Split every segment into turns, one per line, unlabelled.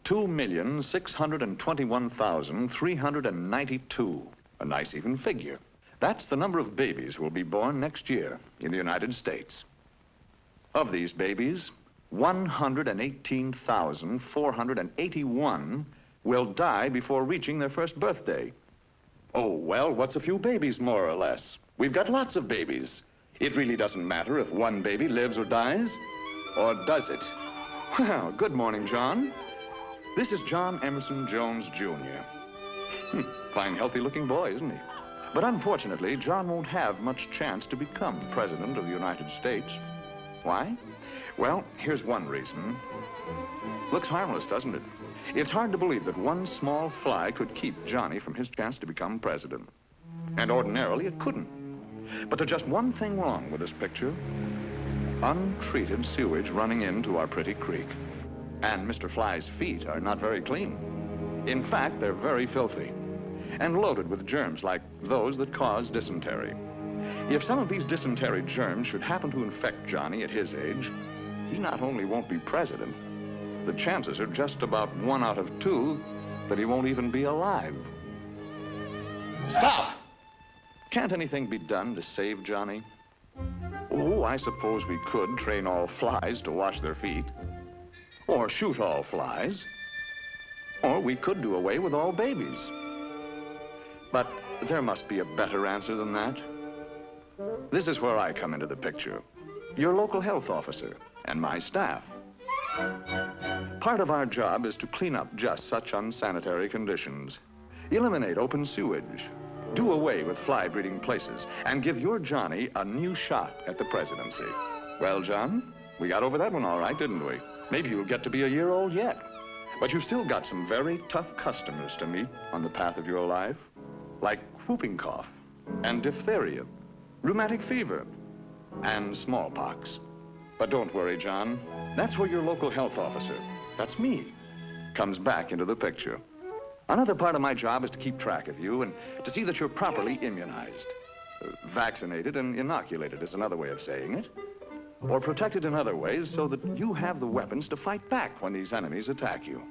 2,621,392. A nice even figure. That's the number of babies who will be born next year in the United States. Of these babies, 118,481 will die before reaching their first birthday. Oh, well, what's a few babies, more or less? We've got lots of babies. It really doesn't matter if one baby lives or dies, or does it? Well, good morning, John. This is John Emerson Jones, Jr. Fine, healthy-looking boy, isn't he? But unfortunately, John won't have much chance to become President of the United States. Why? Well, here's one reason. Looks harmless, doesn't it? It's hard to believe that one small fly could keep Johnny from his chance to become president. And ordinarily, it couldn't. But there's just one thing wrong with this picture. Untreated sewage running into our pretty creek. And Mr. Fly's feet are not very clean. In fact, they're very filthy and loaded with germs like those that cause dysentery. If some of these dysentery germs should happen to infect Johnny at his age, he not only won't be president, the chances are just about 1 out of 2 that he won't even be alive. Stop! Can't anything be done to save Johnny? Oh, I suppose we could train all flies to wash their feet, or shoot all flies, or we could do away with all babies. But there must be a better answer than that. This is where I come into the picture. Your local health officer and my staff. Part of our job is to clean up just such unsanitary conditions, eliminate open sewage, do away with fly-breeding places, and give your Johnny a new shot at the presidency. Well, John, we got over that one all right, didn't we? Maybe you'll get to be a year old yet. But you've still got some very tough customers to meet on the path of your life, like whooping cough and diphtheria, rheumatic fever, and smallpox. But don't worry, John. That's where your local health officer, that's me, comes back into the picture. Another part of my job is to keep track of you and to see that you're properly immunized. Vaccinated and inoculated is another way of saying it. Or protected in other ways so that you have the weapons to fight back when these enemies attack you.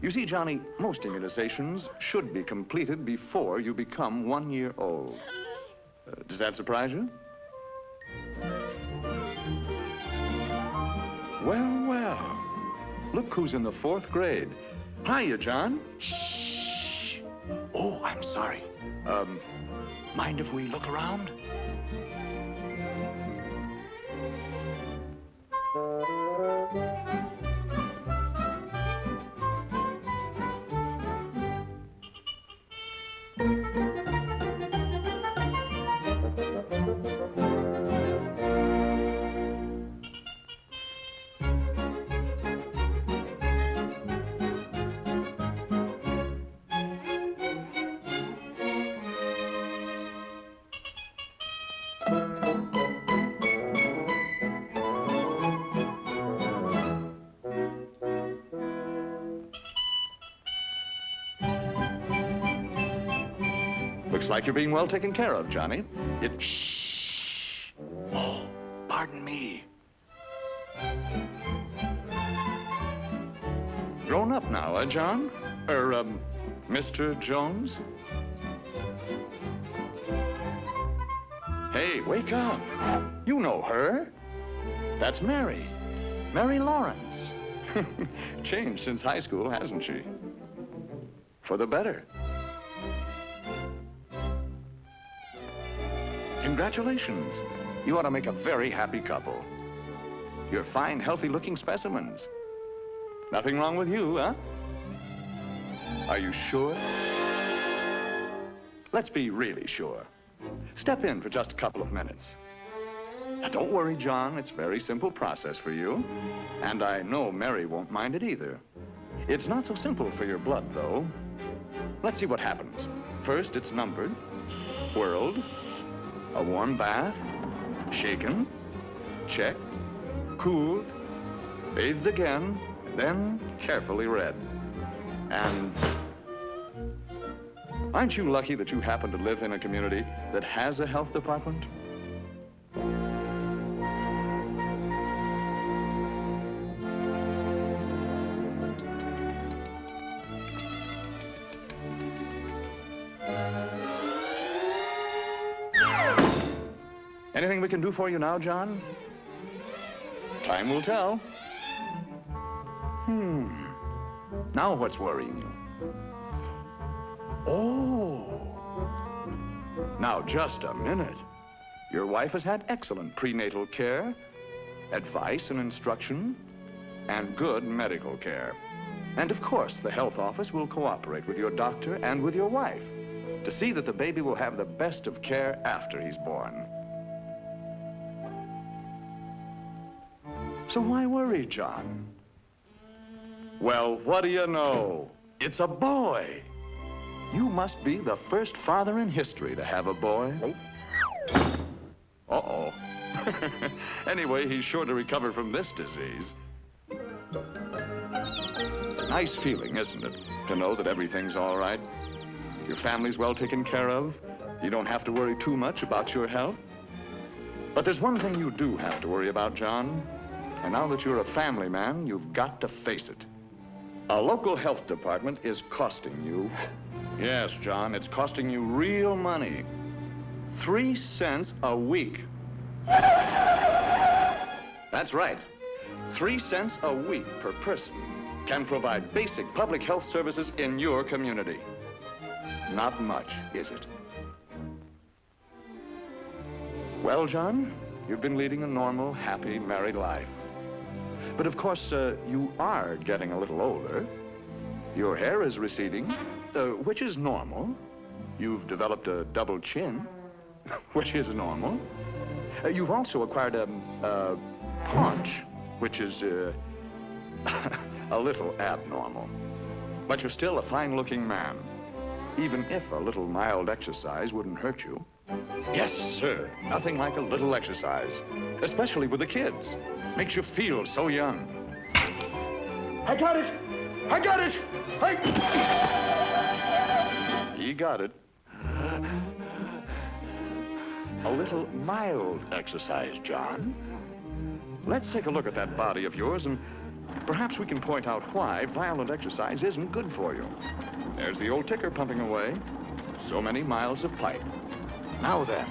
You see, Johnny, most immunizations should be completed before you become 1 year old. Does that surprise you? Well, well. Look who's in the 4th grade. Hiya, John.
Shh. Oh, I'm sorry. Mind if we look around?
Looks like you're being well taken care of, Johnny.
Shh. Oh, pardon me.
Grown up now, John? Mr. Jones? Hey, wake up. You know her. That's Mary. Mary Lawrence. Changed since high school, hasn't she? For the better. Congratulations. You ought to make a very happy couple. You're fine, healthy-looking specimens. Nothing wrong with you, huh? Are you sure? Let's be really sure. Step in for just a couple of minutes. Now, don't worry, John. It's a very simple process for you. And I know Mary won't mind it either. It's not so simple for your blood, though. Let's see what happens. First, it's numbered, whirled, a warm bath, shaken, checked, cooled, bathed again, then carefully read. And aren't you lucky that you happen to live in a community that has a health department? Anything we can do for you now, John? Time will tell. Now what's worrying you? Oh. Now, just a minute. Your wife has had excellent prenatal care, advice and instruction, and good medical care. And of course, the health office will cooperate with your doctor and with your wife to see that the baby will have the best of care after he's born. So why worry, John? Well, what do you know? It's a boy. You must be the first father in history to have a boy. Uh-oh. Anyway, he's sure to recover from this disease. Nice feeling, isn't it? To know that everything's all right. Your family's well taken care of. You don't have to worry too much about your health. But there's one thing you do have to worry about, John. And now that you're a family man, you've got to face it. A local health department is costing you. Yes, John, it's costing you real money. 3 cents a week. That's right. 3 cents a week per person can provide basic public health services in your community. Not much, is it? Well, John, you've been leading a normal, happy, married life. But of course, you are getting a little older. Your hair is receding, which is normal. You've developed a double chin, which is normal. You've also acquired a paunch, which is a little abnormal. But you're still a fine-looking man, even if a little mild exercise wouldn't hurt you. Yes, sir. Nothing like a little exercise, especially with the kids. Makes you feel so young. I got it! I got it! He got it. A little mild exercise, John. Let's take a look at that body of yours, and perhaps we can point out why violent exercise isn't good for you. There's the old ticker pumping away. So many miles of pipe. Now then,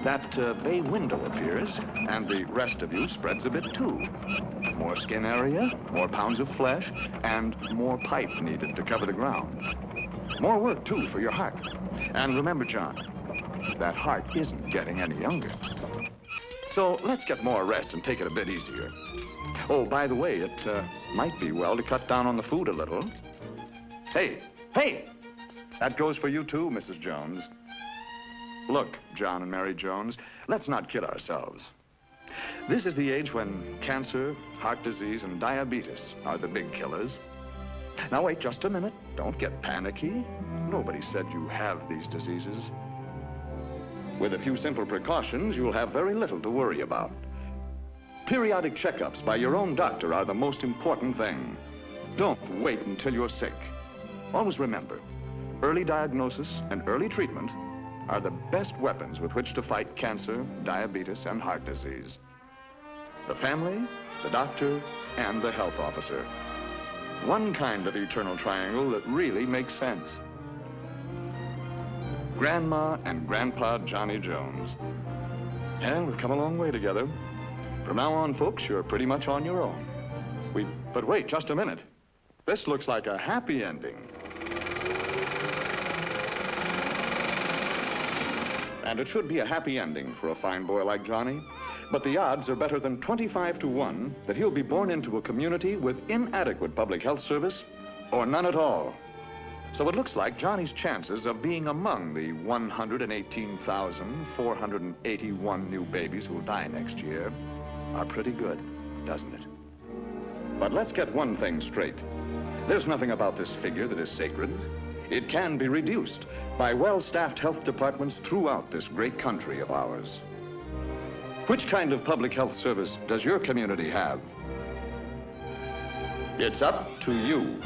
that bay window appears, and the rest of you spreads a bit too. More skin area, more pounds of flesh, and more pipe needed to cover the ground. More work, too, for your heart. And remember, John, that heart isn't getting any younger. So let's get more rest and take it a bit easier. Oh, by the way, it might be well to cut down on the food a little. Hey! That goes for you, too, Mrs. Jones. Look, John and Mary Jones, let's not kid ourselves. This is the age when cancer, heart disease, and diabetes are the big killers. Now, wait just a minute. Don't get panicky. Nobody said you have these diseases. With a few simple precautions, you'll have very little to worry about. Periodic checkups by your own doctor are the most important thing. Don't wait until you're sick. Always remember, early diagnosis and early treatment are the best weapons with which to fight cancer, diabetes, and heart disease. The family, the doctor, and the health officer. One kind of eternal triangle that really makes sense. Grandma and Grandpa Johnny Jones. And we've come a long way together. From now on, folks, you're pretty much on your own. But wait, just a minute. This looks like a happy ending. And it should be a happy ending for a fine boy like Johnny. But the odds are better than 25 to 1 that he'll be born into a community with inadequate public health service or none at all. So it looks like Johnny's chances of being among the 118,481 new babies who'll die next year are pretty good, doesn't it? But let's get one thing straight. There's nothing about this figure that is sacred. It can be reduced by well-staffed health departments throughout this great country of ours. Which kind of public health service does your community have? It's up to you.